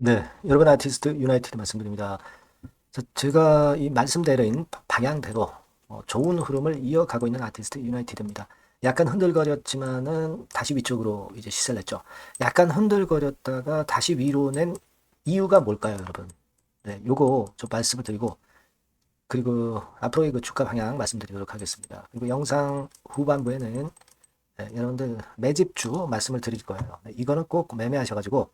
네, 여러분 아티스트 유나이티드 말씀드립니다. 제가 이 말씀대로인 방향대로 좋은 흐름을 이어가고 있는 아티스트 유나이티드입니다. 약간 흔들거렸지만은 다시 위쪽으로 이제 시세를 냈죠. 약간 흔들거렸다가 다시 위로 낸 이유가 뭘까요, 여러분? 네, 요거 좀 말씀을 드리고 그리고 앞으로의 그 주가 방향 말씀드리도록 하겠습니다. 그리고 영상 후반부에는 여러분들 매집주 말씀을 드릴 거예요. 네, 이거는 꼭 매매하셔가지고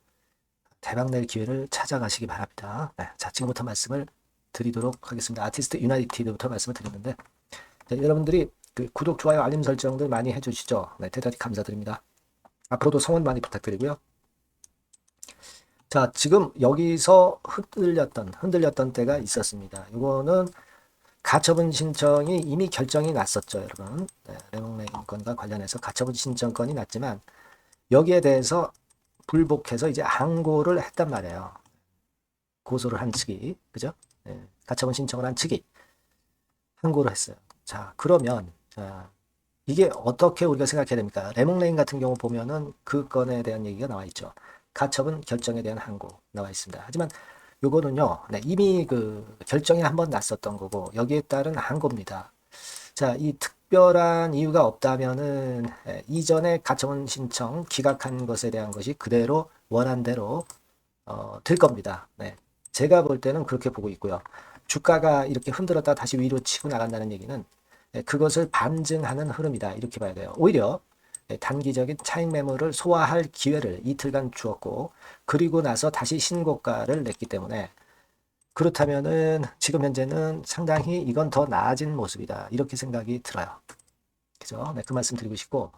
대박 낼 기회를 찾아가시기 바랍니다. 네, 자, 지금부터 말씀을 드리도록 하겠습니다. 아티스트 유나이티드부터 말씀을 드렸는데, 네, 여러분들이 그 구독, 좋아요, 알림 설정들 많이 해주시죠. 네, 대단히 감사드립니다. 앞으로도 성원 많이 부탁드리고요. 자, 지금 여기서 흔들렸던 때가 있었습니다. 이거는 가처분 신청이 이미 결정이 났었죠, 여러분. 네, 레몽레인 건과 관련해서 가처분 신청건이 났지만 여기에 대해서 불복해서 이제 항고를 했단 말이에요. 고소를 한 측이, 그죠? 예, 가처분 신청을 한 측이 항고를 했어요. 자, 그러면, 자, 이게 어떻게 우리가 생각해야 됩니까? 레몽레인 같은 경우 보면은 그 건에 대한 얘기가 나와 있죠. 가처분 결정에 대한 항고 나와 있습니다. 하지만 요거는요, 네, 이미 그 결정이 한번 났었던 거고, 여기에 따른 항고입니다. 자, 이 특별한 이유가 없다면은, 이전에 가처분 신청 기각한 것에 대한 것이 그대로 원한대로 될 겁니다. 네. 제가 볼 때는 그렇게 보고 있고요. 주가가 이렇게 흔들었다 다시 위로 치고 나간다는 얘기는 그것을 반증하는 흐름이다. 이렇게 봐야 돼요. 오히려 단기적인 차익 매물을 소화할 기회를 이틀간 주었고 그리고 나서 다시 신고가를 냈기 때문에 그렇다면은 지금 현재는 상당히 이건 더 나아진 모습이다. 이렇게 생각이 들어요. 그죠? 네, 그 말씀 드리고 싶고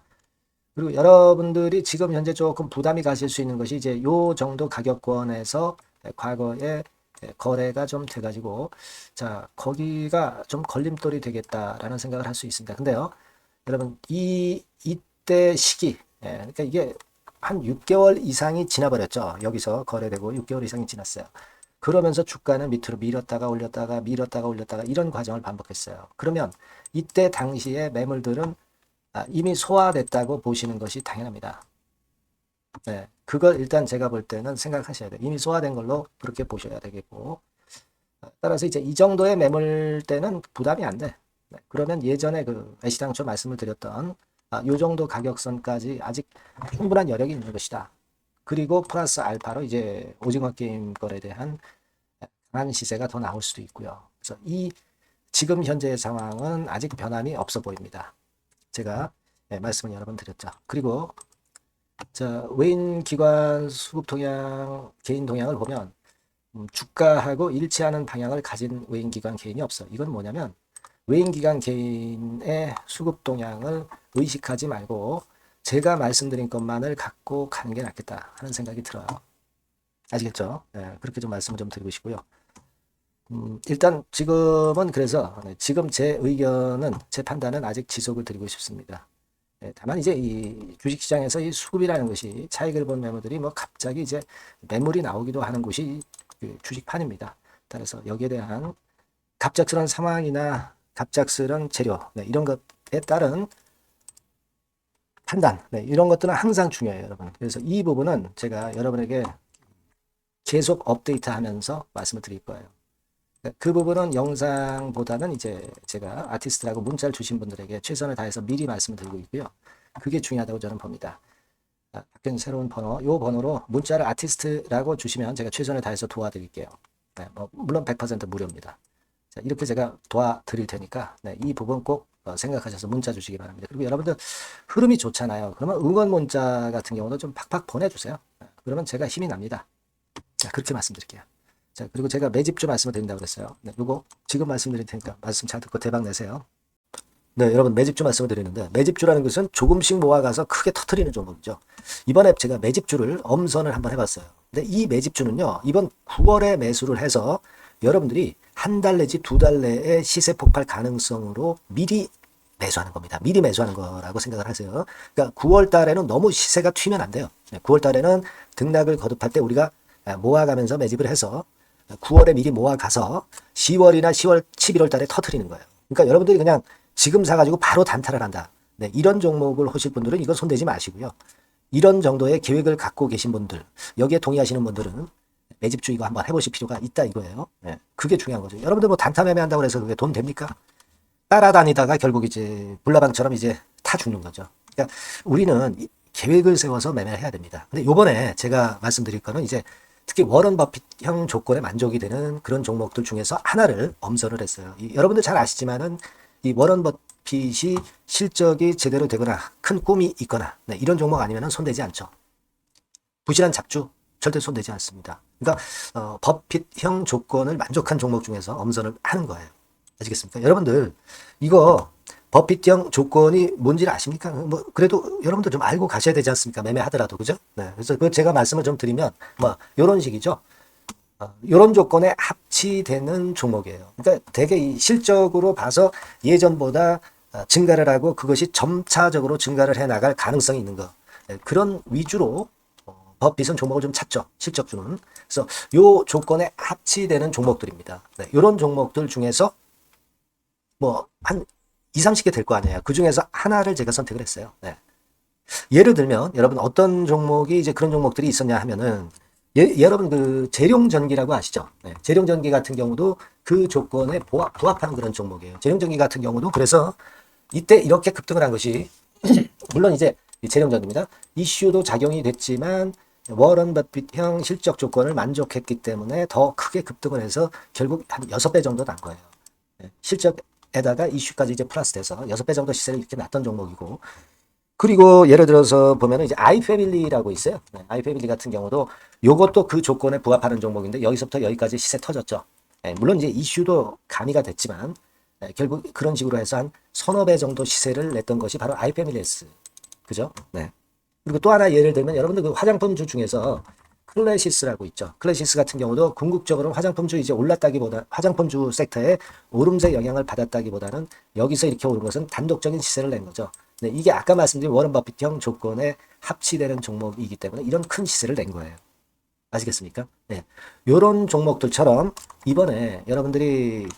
그리고 여러분들이 지금 현재 조금 부담이 가실 수 있는 것이 이제 요 정도 가격권에서 과거에 거래가 좀 돼가지고 자 거기가 좀 걸림돌이 되겠다라는 생각을 할 수 있습니다. 근데요, 여러분 이때 시기, 그러니까 이게 한 6개월 이상이 지나버렸죠. 여기서 거래되고 6개월 이상이 지났어요. 그러면서 주가는 밑으로 밀었다가 올렸다가 밀었다가 올렸다가 이런 과정을 반복했어요. 그러면 이때 당시에 매물들은 이미 소화됐다고 보시는 것이 당연합니다. 네, 그걸 일단 제가 볼 때는 생각하셔야 돼요. 이미 소화된 걸로 그렇게 보셔야 되겠고 따라서 이제 이 정도의 매물 때는 부담이 안 돼. 네, 그러면 예전에 그 애시당초 말씀을 드렸던 요 정도 가격선까지 아직 충분한 여력이 있는 것이다. 그리고 플러스 알파로 이제 오징어 게임 거래에 대한 강한 시세가 더 나올 수도 있고요. 그래서 이 지금 현재의 상황은 아직 변함이 없어 보입니다. 제가 말씀을 여러 번 드렸죠. 그리고 자, 외인 기관 수급 동향, 개인 동향을 보면 주가하고 일치하는 방향을 가진 외인 기관 개인이 없어. 이건 뭐냐면 외인 기관 개인의 수급 동향을 의식하지 말고 제가 말씀드린 것만을 갖고 가는 게 낫겠다 하는 생각이 들어요. 아시겠죠? 네, 그렇게 좀 말씀을 좀 드리고 싶고요. 일단 지금은 그래서 지금 제 의견은 제 판단은 아직 지속을 드리고 싶습니다. 다만 이제 이 주식시장에서 이 수급이라는 것이 차익을 본 매물들이 뭐 갑자기 이제 매물이 나오기도 하는 곳이 그 주식판입니다. 따라서 여기에 대한 갑작스러운 상황이나 갑작스러운 재료 이런 것에 따른 판단 이런 것들은 항상 중요해요, 여러분. 그래서 이 부분은 제가 여러분에게 계속 업데이트하면서 말씀을 드릴 거예요. 그 부분은 영상보다는 이제 제가 아티스트라고 문자를 주신 분들에게 최선을 다해서 미리 말씀을 드리고 있고요. 그게 중요하다고 저는 봅니다. 바뀐 새로운 번호, 요 번호로 문자를 아티스트라고 주시면 제가 최선을 다해서 도와드릴게요. 네, 뭐 물론 100% 무료입니다. 자, 이렇게 제가 도와드릴 테니까 이 부분 꼭 생각하셔서 문자 주시기 바랍니다. 그리고 여러분들 흐름이 좋잖아요. 그러면 응원 문자 같은 경우도 좀 팍팍 보내주세요. 그러면 제가 힘이 납니다. 자, 그렇게 말씀드릴게요. 자, 그리고 제가 매집주 말씀을 드린다고 그랬어요. 네, 요거 지금 말씀드릴 테니까 말씀 잘 듣고 대박 내세요. 네, 여러분 매집주 말씀을 드리는데 매집주라는 것은 조금씩 모아가서 크게 터트리는 종목이죠. 이번에 제가 매집주를 엄선을 한번 해봤어요. 근데 이 매집주는요, 이번 9월에 매수를 해서 여러분들이 한 달 내지 두 달 내에 시세 폭발 가능성으로 미리 매수하는 겁니다. 미리 매수하는 거라고 생각을 하세요. 그러니까 9월 달에는 너무 시세가 튀면 안 돼요. 9월 달에는 등락을 거듭할 때 우리가 모아가면서 매집을 해서 9월에 미리 모아가서 10월이나 10월, 11월 달에 터트리는 거예요. 그러니까 여러분들이 그냥 지금 사가지고 바로 단타를 한다. 네, 이런 종목을 하실 분들은 이거 손대지 마시고요. 이런 정도의 계획을 갖고 계신 분들, 여기에 동의하시는 분들은 매집주 이거 한번 해보실 필요가 있다 이거예요. 예, 그게 중요한 거죠. 여러분들 뭐 단타 매매한다고 해서 그게 돈 됩니까? 따라다니다가 결국 이제 불나방처럼 이제 타 죽는 거죠. 그러니까 우리는 계획을 세워서 매매를 해야 됩니다. 근데 요번에 제가 말씀드릴 거는 이제 특히 워런 버핏형 조건에 만족이 되는 그런 종목들 중에서 하나를 엄선을 했어요. 여러분들 잘 아시지만은 이 워런 버핏이 실적이 제대로 되거나 큰 꿈이 있거나 네, 이런 종목 아니면 손대지 않죠. 부실한 잡주 절대 손대지 않습니다. 그러니까 버핏형 조건을 만족한 종목 중에서 엄선을 하는 거예요. 아시겠습니까? 여러분들 이거 버핏형 조건이 뭔지를 아십니까? 뭐 그래도 여러분들 좀 알고 가셔야 되지 않습니까? 매매하더라도 그죠? 네. 그래서 그 제가 말씀을 좀 드리면 뭐 이런 식이죠. 이런 조건에 합치되는 종목이에요. 그러니까 되게 이 실적으로 봐서 예전보다 증가를 하고 그것이 점차적으로 증가를 해 나갈 가능성이 있는 거. 네. 그런 위주로 버핏은 종목을 좀 찾죠. 실적주는. 그래서 요 조건에 합치되는 종목들입니다. 네. 이런 종목들 중에서 뭐 한 2, 30개 될 거 아니에요. 그 중에서 하나를 제가 선택을 했어요. 네. 예를 들면 여러분 어떤 종목이 이제 그런 종목들이 있었냐 하면은 여러분 그 재룡전기라고 아시죠? 네. 재룡전기 같은 경우도 그 조건에 부합하는 그런 종목이에요. 재룡전기 같은 경우도 그래서 이때 이렇게 급등을 한 것이 물론 이제 재룡전기입니다. 이슈도 작용이 됐지만 워런 버핏형 실적 조건을 만족했기 때문에 더 크게 급등을 해서 결국 한 6배 정도 난 거예요. 네. 실적에다가 이슈까지 이제 플러스 돼서 6배 정도 시세를 이렇게 났던 종목이고 그리고 예를 들어서 보면은 이제 아이패밀리라고 있어요. 네, 아이패밀리 같은 경우도 요것도 그 조건에 부합하는 종목인데 여기서부터 여기까지 시세 터졌죠. 네, 물론 이제 이슈도 가미가 됐지만 네, 결국 그런 식으로 해서 한 서너 배 정도 시세를 냈던 것이 바로 아이패밀리스. 그죠? 네. 그리고 또 하나 예를 들면 여러분들 그 화장품주 중에서 클래시스라고 있죠. 클래시스 같은 경우도 궁극적으로 화장품주 이제 올랐다기보다 화장품주 섹터에 오름세 영향을 받았다기보다는 여기서 이렇게 오른 것은 단독적인 시세를 낸 거죠. 네, 이게 아까 말씀드린 워런 버핏형 조건에 합치되는 종목이기 때문에 이런 큰 시세를 낸 거예요. 아시겠습니까? 네. 요런 종목들처럼 이번에 여러분들이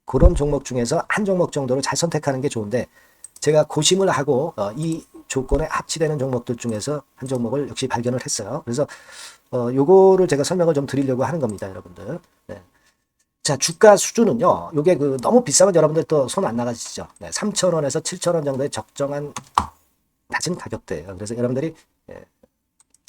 그런 종목 중에서 한 종목 정도를 잘 선택하는 게 좋은데 제가 고심을 하고 이 조건에 합치되는 종목들 중에서 한 종목을 역시 발견을 했어요. 그래서 요거를 제가 설명을 좀 드리려고 하는 겁니다, 여러분들. 네. 자, 주가 수준은요. 요게 그 너무 비싸면 여러분들 또 손 안 나가시죠. 네, 3,000원에서 7,000원 정도의 적정한 낮은 가격대예요. 그래서 여러분들이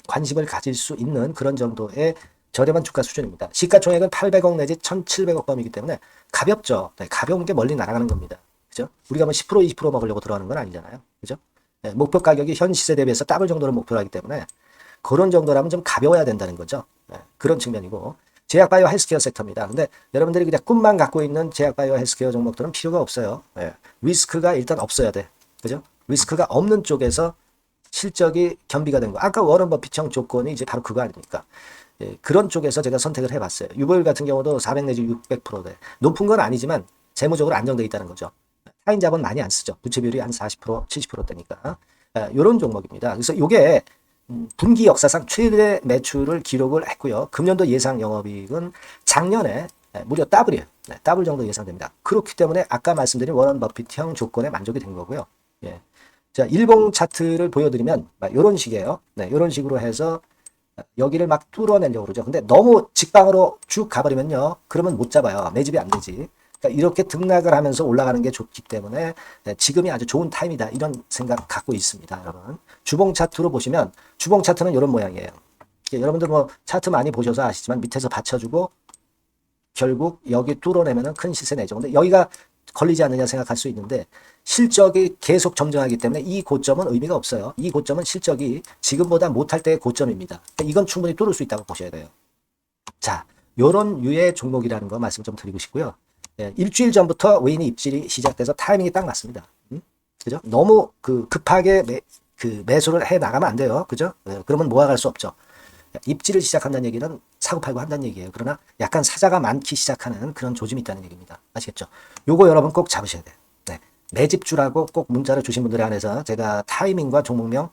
관심을 가질 수 있는 그런 정도의 저렴한 주가 수준입니다. 시가총액은 800억 내지 1,700억 범이기 때문에 가볍죠. 네, 가벼운 게 멀리 날아가는 겁니다. 그죠? 우리가 뭐 10%, 20% 먹으려고 들어가는 건 아니잖아요. 그죠? 네, 목표 가격이 현 시세 대비해서 더블 정도를 목표로 하기 때문에 그런 정도라면 좀 가벼워야 된다는 거죠. 네, 그런 측면이고 제약바이오 헬스케어 섹터입니다. 근데 여러분들이 그냥 꿈만 갖고 있는 제약바이오 헬스케어 종목들은 필요가 없어요. 네, 리스크가 일단 없어야 돼. 그죠? 리스크가 없는 쪽에서 실적이 겸비가 된 거. 아까 워런 버핏형 조건이 이제 바로 그거 아닙니까? 예, 그런 쪽에서 제가 선택을 해봤어요. 유보율 같은 경우도 400 내지 600%대. 높은 건 아니지만 재무적으로 안정되어 있다는 거죠. 타인 자본 많이 안 쓰죠. 부채 비율이 한 40%, 70%대니까. 이런 종목입니다. 그래서 이게 분기 역사상 최대 매출을 기록을 했고요. 금년도 예상 영업이익은 작년에 무려 더블이에요. 네, 더블 정도 예상됩니다. 그렇기 때문에 아까 말씀드린 워런 버핏형 조건에 만족이 된 거고요. 예. 자, 일봉 차트를 보여드리면 이런 식이에요. 네, 이런 식으로 해서 여기를 막 뚫어내려고 그러죠. 근데 너무 직방으로 쭉 가버리면요. 그러면 못 잡아요. 매집이 안 되지. 그러니까 이렇게 등락을 하면서 올라가는 게 좋기 때문에 네, 지금이 아주 좋은 타임이다. 이런 생각 갖고 있습니다. 여러분. 주봉 차트로 보시면 주봉 차트는 이런 모양이에요. 여러분들 뭐 차트 많이 보셔서 아시지만 밑에서 받쳐주고 결국 여기 뚫어내면 큰 시세 내죠. 근데 여기가 걸리지 않느냐 생각할 수 있는데 실적이 계속 점증하기 때문에 이 고점은 의미가 없어요. 이 고점은 실적이 지금보다 못할 때의 고점입니다. 이건 충분히 뚫을 수 있다고 보셔야 돼요. 자, 요런 유의 종목이라는 거 말씀 좀 드리고 싶고요. 예, 일주일 전부터 외인의 입질이 시작돼서 타이밍이 딱 맞습니다. 그죠? 너무 급하게 매수를 해 나가면 안 돼요. 그죠? 예, 그러면 모아갈 수 없죠. 입지를 시작한다는 얘기는 사고 팔고 한다는 얘기예요. 그러나 약간 사자가 많기 시작하는 그런 조짐이 있다는 얘기입니다. 아시겠죠? 요거 여러분 꼭 잡으셔야 돼요. 네. 매집주라고 꼭 문자를 주신 분들에 한해서 제가 타이밍과 종목명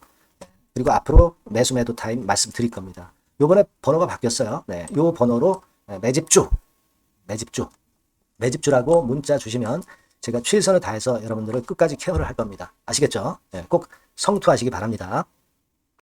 그리고 앞으로 매수 매도 타임 말씀드릴 겁니다. 요번에 번호가 바뀌었어요. 네. 요 번호로 매집주라고 문자 주시면 제가 최선을 다해서 여러분들을 끝까지 케어를 할 겁니다. 아시겠죠? 네. 꼭 성투하시기 바랍니다.